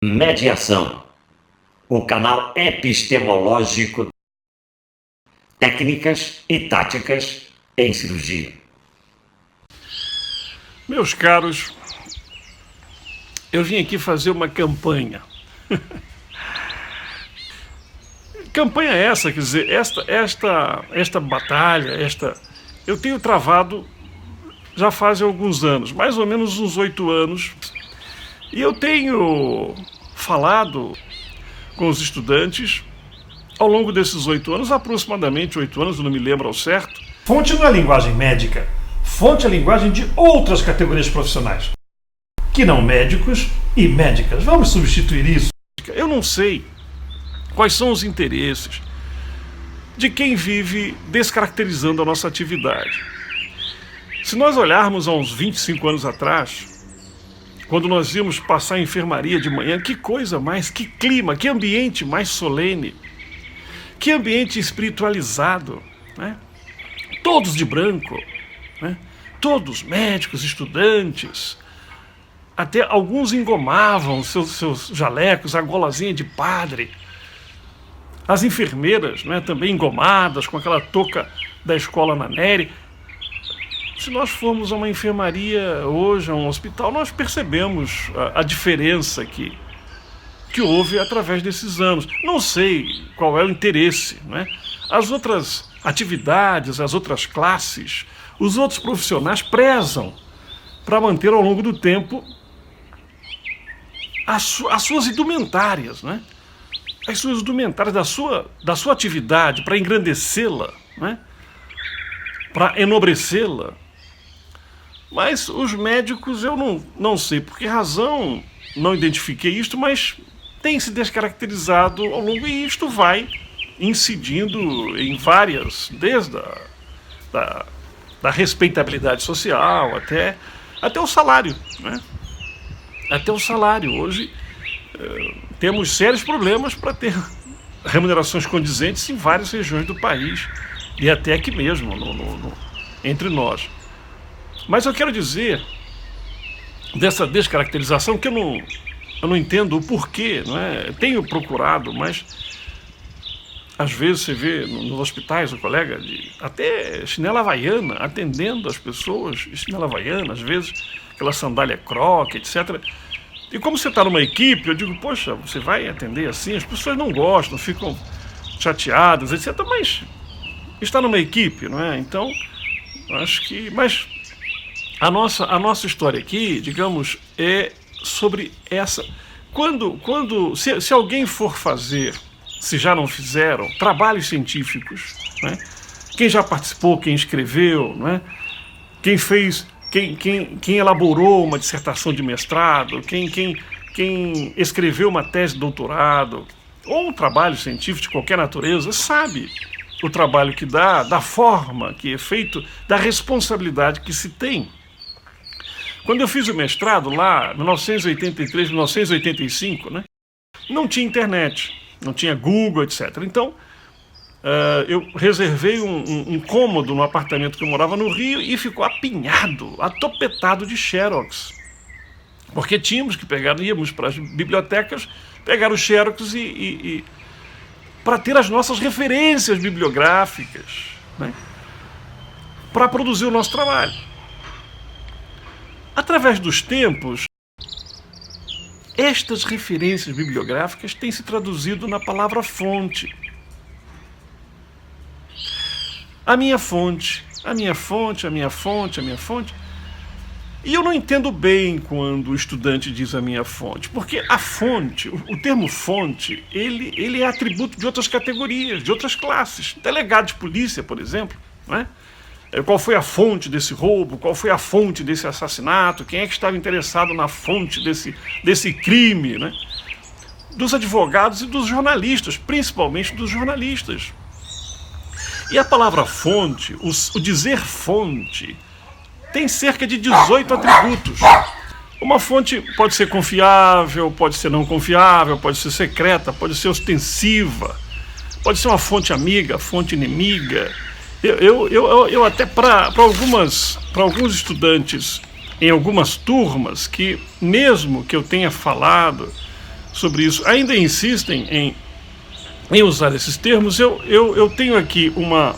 Mediação, o canal epistemológico, técnicas e táticas em cirurgia. Meus caros, eu vim aqui fazer uma campanha. Campanha essa, quer dizer, esta batalha, eu tenho travado já faz alguns anos, mais ou menos uns 8 anos, e eu tenho falado com os estudantes ao longo desses 8 anos, aproximadamente 8 anos, eu não me lembro ao certo. Fonte não é linguagem médica, fonte é linguagem de outras categorias profissionais, que não médicos e médicas. Vamos substituir isso? Eu não sei quais são os interesses de quem vive descaracterizando a nossa atividade. Se nós olharmos há uns 25 anos atrás, quando nós íamos passar a enfermaria de manhã, que coisa mais, que clima, que ambiente mais solene, que ambiente espiritualizado, né? Todos de branco, né? Todos médicos, estudantes, até alguns engomavam seus jalecos, a golazinha de padre. As enfermeiras, né, também engomadas, com aquela touca da escola na Nery. Se nós formos a uma enfermaria hoje, a um hospital, nós percebemos a diferença que houve através desses anos. Não sei qual é o interesse, né? As outras atividades, as outras classes, os outros profissionais prezam para manter ao longo do tempo as suas indumentárias, né? As suas indumentárias da sua atividade, para engrandecê-la, né? Para enobrecê-la. Mas os médicos, eu não sei por que razão não identifiquei isto, mas tem se descaracterizado ao longo, e isto vai incidindo em várias, desde da respeitabilidade social até o salário, né? Até o salário. Hoje temos sérios problemas para ter remunerações condizentes em várias regiões do país e até aqui mesmo, entre nós. Mas eu quero dizer dessa descaracterização que eu não entendo o porquê, não é? Tenho procurado, mas às vezes você vê nos hospitais o colega até chinela havaiana, atendendo as pessoas, chinela havaiana, às vezes aquela sandália croque, etc. E como você está numa equipe, eu digo, poxa, você vai atender assim, as pessoas não gostam, ficam chateadas, etc. Mas está numa equipe, não é? Então, acho que... Mas a nossa história aqui, digamos, é sobre essa... Se alguém for fazer, se já não fizeram, trabalhos científicos, né? Quem já participou, quem escreveu, né? Quem fez... Quem elaborou uma dissertação de mestrado, quem escreveu uma tese de doutorado, ou um trabalho científico de qualquer natureza, sabe o trabalho que dá, da forma que é feito, da responsabilidade que se tem. Quando eu fiz o mestrado lá, em 1983, 1985, né, não tinha internet, não tinha Google, etc. Então, eu reservei um cômodo no apartamento que eu morava no Rio e ficou apinhado, atopetado de xerox. Porque tínhamos que íamos para as bibliotecas, pegar os xerox e para ter as nossas referências bibliográficas, né, para produzir o nosso trabalho. Através dos tempos, estas referências bibliográficas têm se traduzido na palavra fonte. A minha fonte, a minha fonte, a minha fonte, a minha fonte. E eu não entendo bem quando o estudante diz a minha fonte, porque a fonte, o termo fonte, ele é atributo de outras categorias, de outras classes. Delegado de polícia, por exemplo, né? Qual foi a fonte desse roubo? Qual foi a fonte desse assassinato? Quem é que estava interessado na fonte desse crime, né? Dos advogados e dos jornalistas, principalmente dos jornalistas. E a palavra fonte, o dizer fonte, tem cerca de 18 atributos. Uma fonte pode ser confiável, pode ser não confiável, pode ser secreta, pode ser ostensiva, pode ser uma fonte amiga, fonte inimiga. Eu até para alguns estudantes em algumas turmas, que mesmo que eu tenha falado sobre isso ainda insistem em usar esses termos. Eu tenho aqui uma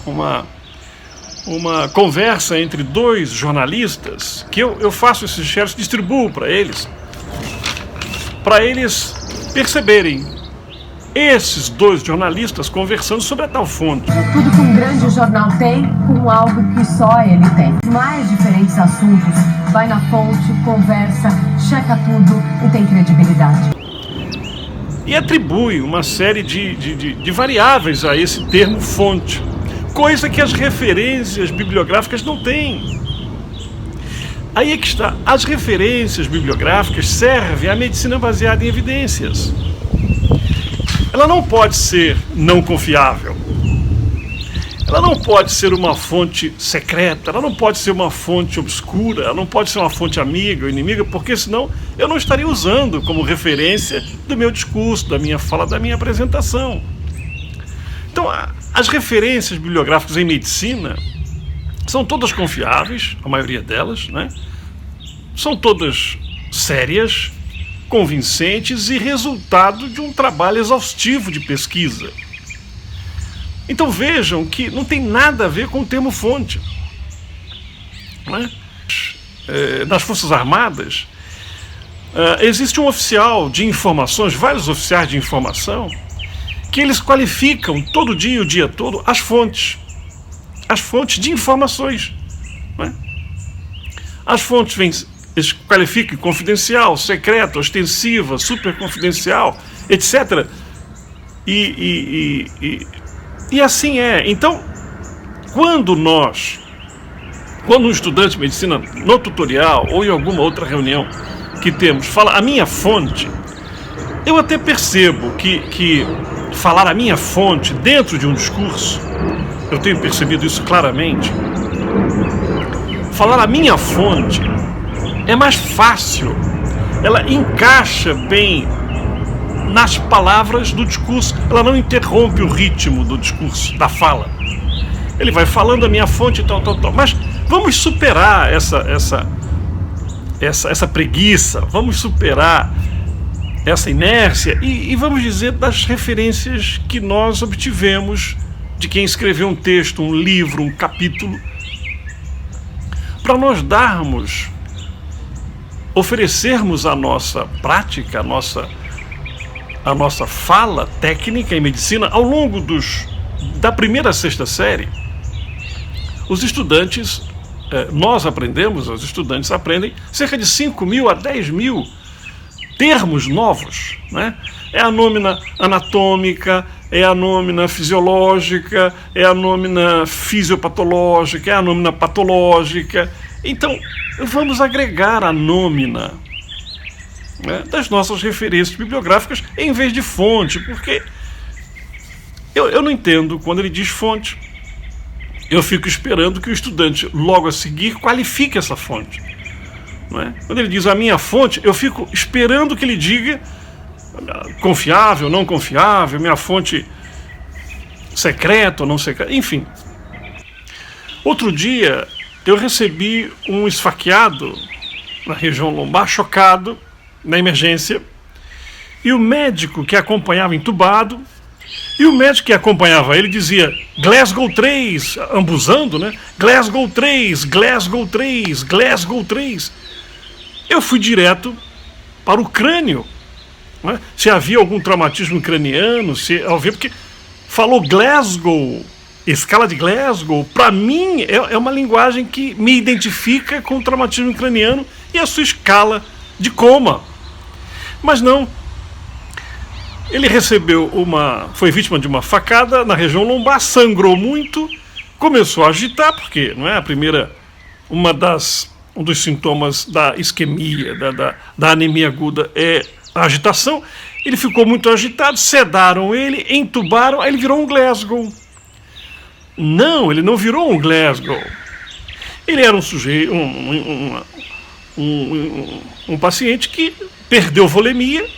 conversa entre dois jornalistas que eu faço esses shares, distribuo para eles perceberem esses dois jornalistas conversando sobre a tal fonte. Tudo que um grande jornal tem com algo que só ele tem. Mais diferentes assuntos, vai na fonte, conversa, checa tudo e tem credibilidade. E atribui uma série de variáveis a esse termo fonte, coisa que as referências bibliográficas não têm. Aí é que está. As referências bibliográficas servem à medicina baseada em evidências. Ela não pode ser não confiável. Ela não pode ser uma fonte secreta, ela não pode ser uma fonte obscura, ela não pode ser uma fonte amiga ou inimiga, porque senão eu não estaria usando como referência do meu discurso, da minha fala, da minha apresentação. Então, as referências bibliográficas em medicina são todas confiáveis, a maioria delas, né? São todas sérias, convincentes e resultado de um trabalho exaustivo de pesquisa. Então vejam que não tem nada a ver com o termo fonte. Não é? Nas Forças Armadas existe um oficial de informações, vários oficiais de informação, que eles qualificam todo dia, o dia todo, as fontes de informações. Não é? As fontes eles qualificam confidencial, secreta, ostensiva, super confidencial, etc. E assim é. Então, quando um estudante de medicina no tutorial ou em alguma outra reunião que temos fala a minha fonte, eu até percebo que falar a minha fonte dentro de um discurso, eu tenho percebido isso claramente, falar a minha fonte é mais fácil, ela encaixa bem nas palavras do discurso, ela não interrompe o ritmo do discurso, da fala. Ele vai falando a minha fonte, tal. Mas vamos superar essa preguiça, vamos superar essa inércia e vamos dizer das referências que nós obtivemos de quem escreveu um texto, um livro, um capítulo, para nós oferecermos a nossa prática, a nossa fala técnica em medicina ao longo da primeira à sexta série. Os estudantes, os estudantes aprendem cerca de 5.000 a 10.000 termos novos, né? É a nômina anatômica, é a nômina fisiológica, é a nômina fisiopatológica, é a nômina patológica. Então, vamos agregar a nômina, né, das nossas referências bibliográficas em vez de fonte, porque eu não entendo quando ele diz fonte. Eu fico esperando que o estudante logo a seguir qualifique essa fonte. Não é? Quando ele diz a minha fonte, eu fico esperando que ele diga confiável, não confiável, minha fonte secreta ou não secreta, enfim. Outro dia eu recebi um esfaqueado na região lombar, chocado, na emergência, e o médico que acompanhava entubado, e o médico que acompanhava ele dizia Glasgow 3, ambuzando, né? Glasgow 3, Glasgow 3, Glasgow 3. Eu fui direto para o crânio, né? Se havia algum traumatismo craniano, porque falou Glasgow, escala de Glasgow, para mim é uma linguagem que me identifica com o traumatismo craniano e a sua escala de coma. Mas não. Ele foi vítima de uma facada na região lombar, sangrou muito, começou a agitar, porque não é um dos sintomas da isquemia, da anemia aguda é a agitação. Ele ficou muito agitado, sedaram ele, entubaram, aí ele virou um Glasgow. Não, ele não virou um Glasgow. Ele era um sujeito, um paciente que perdeu volemia,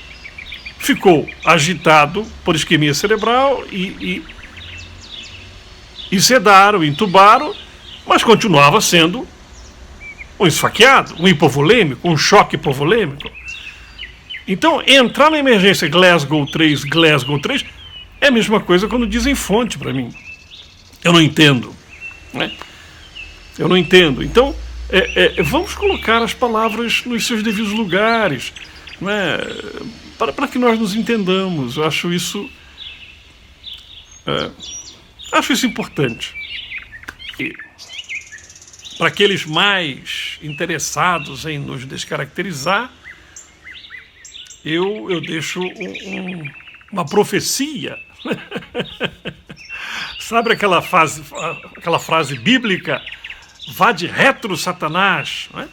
ficou agitado por isquemia cerebral e sedaram, entubaram, mas continuava sendo um esfaqueado, um hipovolêmico, um choque hipovolêmico. Então, entrar na emergência Glasgow 3 é a mesma coisa quando dizem fonte para mim. Eu não entendo, né? Eu não entendo. Então, vamos colocar as palavras nos seus devidos lugares, né? Para que nós nos entendamos. Eu acho isso importante. E para aqueles mais interessados em nos descaracterizar, eu deixo uma profecia. Sabe aquela frase bíblica? Vá de retro, Satanás. Não é?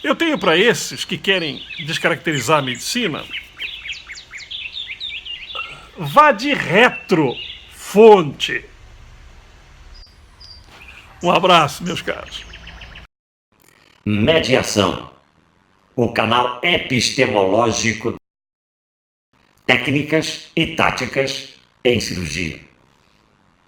Eu tenho para esses que querem descaracterizar a medicina, vá de retro, fonte. Um abraço, meus caros. Mediação. O canal epistemológico, técnicas e táticas em cirurgia.